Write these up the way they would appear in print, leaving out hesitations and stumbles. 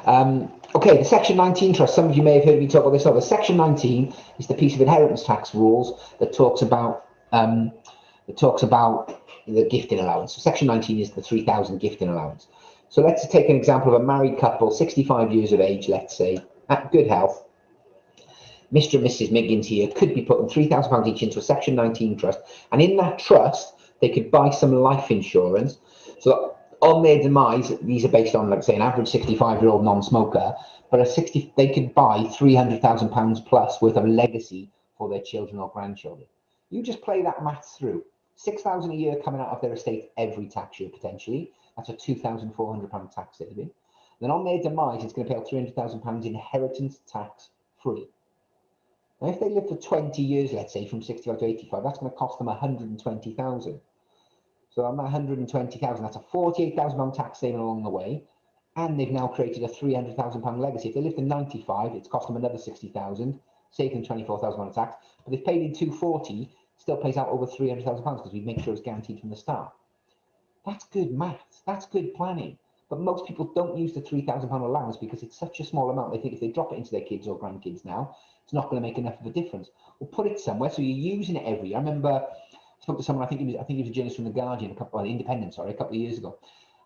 Okay, the Section 19 trust. Some of you may have heard me talk about this. The Section 19 is the piece of inheritance tax rules that talks about the gifting allowance. So Section 19 is the 3,000 gifting allowance. So let's take an example of a married couple, 65 years of age, let's say, at good health. Mr. and Mrs. Miggins here could be putting £3,000 each into a Section 19 trust, and in that trust they could buy some life insurance. So on their demise, these are based on, like say, an average 65-year-old non-smoker, but they could buy £300,000 plus worth of legacy for their children or grandchildren. You just play that maths through. £6,000 a year coming out of their estate every tax year potentially. That's a £2,400 tax saving. Then on their demise, it's going to pay out £300,000 inheritance tax free. Now, if they live for 20 years, let's say from 65 to 85, that's going to cost them 120,000. So on that 120,000, that's a 48,000 tax saving along the way, and they've now created a 300,000 pound legacy. If they lived to 95, it's cost them another 60,000, saved them 24,000 pound tax. But they've paid in 240, still pays out over 300,000 pounds because we make sure it's guaranteed from the start. That's good maths. That's good planning. But most people don't use the 3,000 pound allowance because it's such a small amount. They think if they drop it into their kids or grandkids now, it's not going to make enough of a difference. Well, put it somewhere so you're using it every year. I remember I spoke to someone, I think he was a journalist from the Guardian, Independent, sorry, a couple of years ago,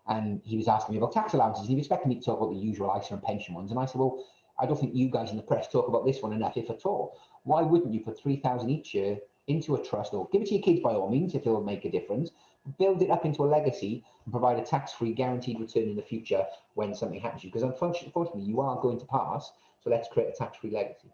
and he was asking me about tax allowances. And he was expecting me to talk about the usual ISA and pension ones, and I said, well, I don't think you guys in the press talk about this one enough, if at all. Why wouldn't you put 3,000 each year into a trust, or give it to your kids by all means if it'll make a difference, build it up into a legacy and provide a tax-free guaranteed return in the future when something happens to you? Because unfortunately you are going to pass, so let's create a tax-free legacy.